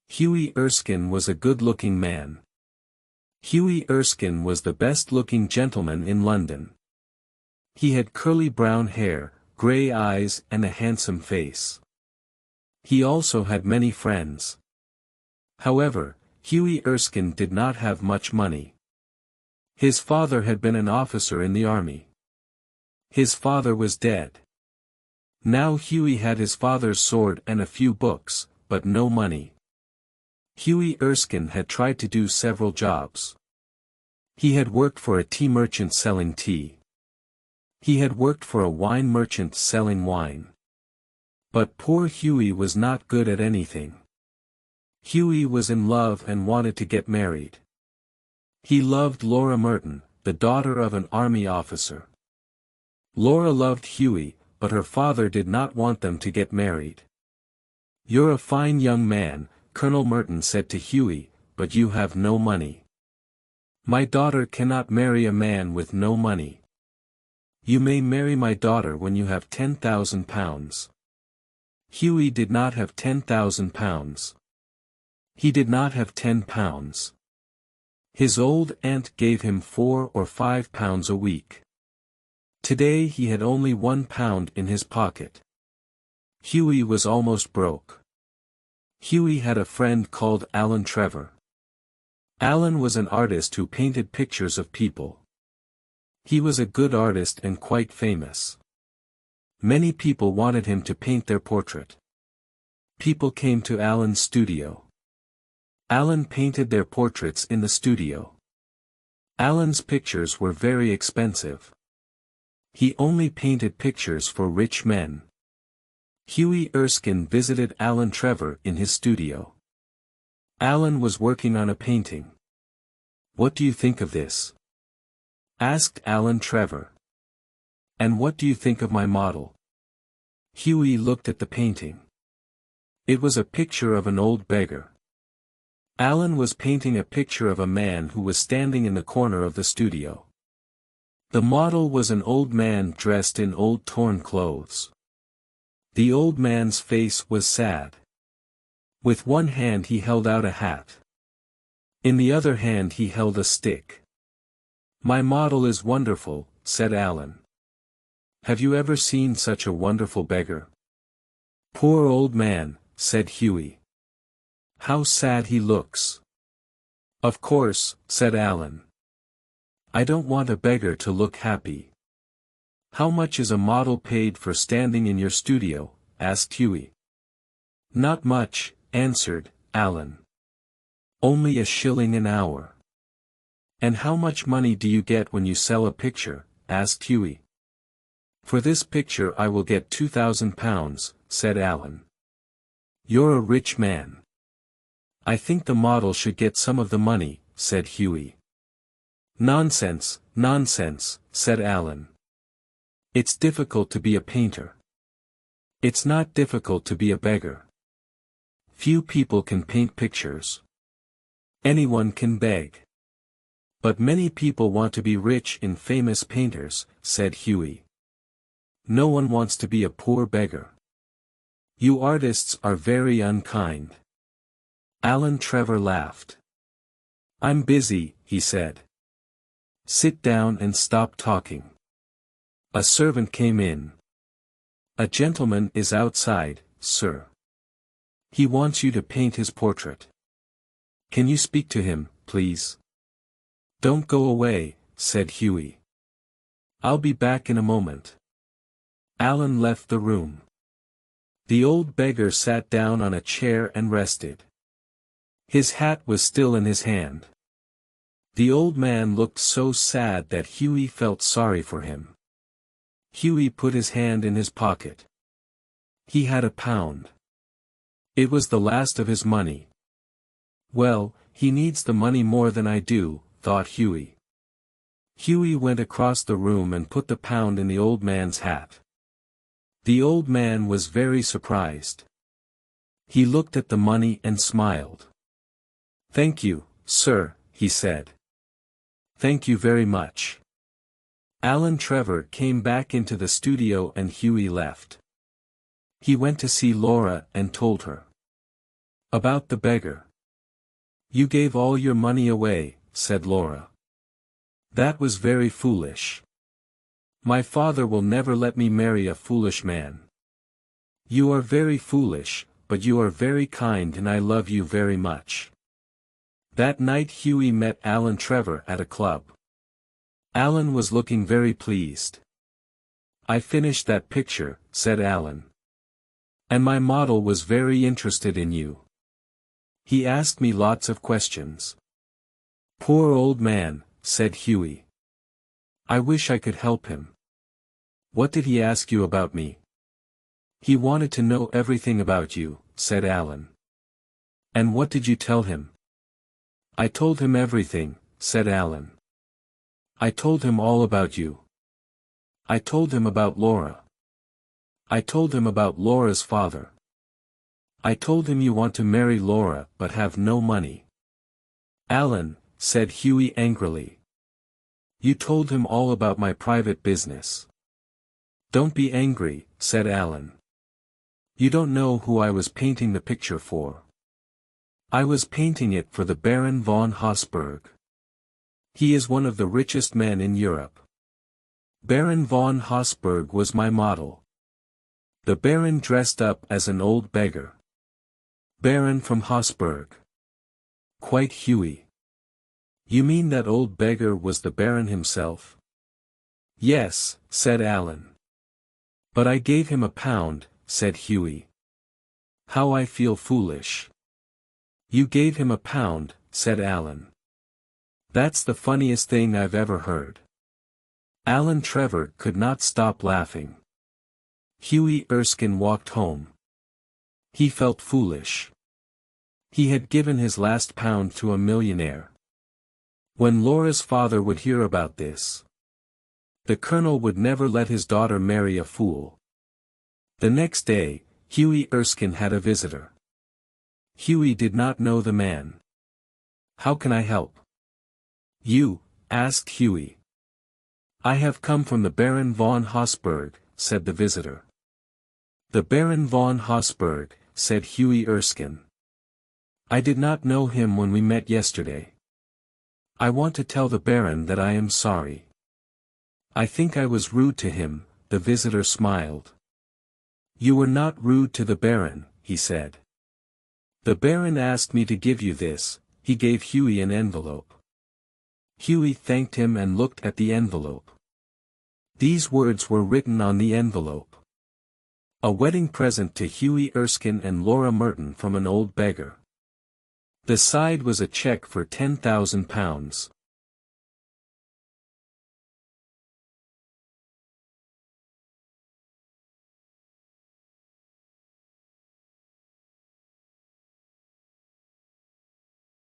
Hughie Erskine was a good-looking man. Hughie Erskine was the best-looking gentleman in London. He had curly brown hair, grey eyes and a handsome face. He also had many friends. However, Hughie Erskine did not have much money. His father had been an officer in the army. His father was dead. Now Hughie had his father's sword and a few books, but no money. Hughie Erskine had tried to do several jobs. He had worked for a tea merchant selling tea. He had worked for a wine merchant selling wine. But poor Hughie was not good at anything. Hughie was in love and wanted to get married. He loved Laura Merton, the daughter of an army officer. Laura loved Hughie, but her father did not want them to get married. "You're a fine young man," Colonel Merton said to Hughie, "but you have no money. My daughter cannot marry a man with no money. You may marry my daughter when you have £10,000. Hughie did not have £10,000. He did not have £10. His old aunt gave him £4 or £5 a week. Today he had only £1 in his pocket. Hughie was almost broke. Hughie had a friend called Alan Trevor. Alan was an artist who painted pictures of people. He was a good artist and quite famous. Many people wanted him to paint their portrait. People came to Alan's studio. Alan painted their portraits in the studio. Alan's pictures were very expensive. He only painted pictures for rich men. Hughie Erskine visited Alan Trevor in his studio. Alan was working on a painting. "What do you think of this?" asked Alan Trevor. "And what do you think of my model?" Hughie looked at the painting. It was a picture of an old beggar. Alan was painting a picture of a man who was standing in the corner of the studio. The model was an old man dressed in old torn clothes. The old man's face was sad. With one hand he held out a hat. In the other hand he held a stick. "My model is wonderful," said Alan. "Have you ever seen such a wonderful beggar?" "Poor old man," said Hughie. "How sad he looks." "Of course," said Alan. "I don't want a beggar to look happy." "How much is a model paid for standing in your studio?" asked Hughie. "Not much," answered Alan. "Only £1 an hour." "And how much money do you get when you sell a picture?" asked Hughie. "For this picture I will get £2,000, said Alan. "You're a rich man." "I think the model should get some of the money," said Hughie. "Nonsense, nonsense," said Alan. "It's difficult to be a painter." "It's not difficult to be a beggar. Few people can paint pictures. Anyone can beg. But many people want to be rich and famous painters," said Hughie. "No one wants to be a poor beggar. You artists are very unkind." Alan Trevor laughed. "I'm busy," he said. "Sit down and stop talking." A servant came in. "A gentleman is outside, sir. He wants you to paint his portrait. Can you speak to him, please?" "Don't go away," said Hughie. "I'll be back in a moment." Alan left the room. The old beggar sat down on a chair and rested. His hat was still in his hand. The old man looked so sad that Hughie felt sorry for him. Hughie put his hand in his pocket. He had £1. It was the last of his money. "Well, he needs the money more than I do," thought Hughie. Hughie went across the room and put the £1 in the old man's hat. The old man was very surprised. He looked at the money and smiled. "Thank you, sir," he said. "Thank you very much." Alan Trevor came back into the studio and Hughie left. He went to see Laura and told her. About the beggar. You gave all your money away, said Laura. That was very foolish. My father will never let me marry a foolish man. You are very foolish, but you are very kind and I love you very much. That night Hughie met Alan Trevor at a club. Alan was looking very pleased. I finished that picture, said Alan. And my model was very interested in you. He asked me lots of questions. Poor old man, said Hughie. I wish I could help him. What did he ask you about me? He wanted to know everything about you, said Alan. And what did you tell him? I told him everything, said Alan. I told him all about you. I told him about Laura. I told him about Laura's father. I told him you want to marry Laura but have no money. Alan, said Hughie angrily. You told him all about my private business. Don't be angry, said Alan. You don't know who I was painting the picture for. I was painting it for the Baron von Habsburg. He is one of the richest men in Europe. Baron von Habsburg was my model. The Baron dressed up as an old beggar. Baron from Habsburg. Quite Hughie. You mean that old beggar was the Baron himself? Yes, said Alan. But I gave him £1, said Hughie. How I feel foolish. You gave him £1, said Alan. That's the funniest thing I've ever heard. Alan Trevor could not stop laughing. Hughie Erskine walked home. He felt foolish. He had given his last £1 to a millionaire. When Laura's father would hear about this, the colonel would never let his daughter marry a fool. The next day, Hughie Erskine had a visitor. Hughie did not know the man. How can I help you? Asked Hughie. I have come from the Baron von Habsburg, said the visitor. The Baron von Habsburg, said Hughie Erskine. I did not know him when we met yesterday. I want to tell the Baron that I am sorry. I think I was rude to him, the visitor smiled. You were not rude to the Baron, he said. The Baron asked me to give you this. He gave Hughie an envelope. Hughie thanked him and looked at the envelope. These words were written on the envelope. A wedding present to Hughie Erskine and Laura Merton from an old beggar. The side was a check for £10,000.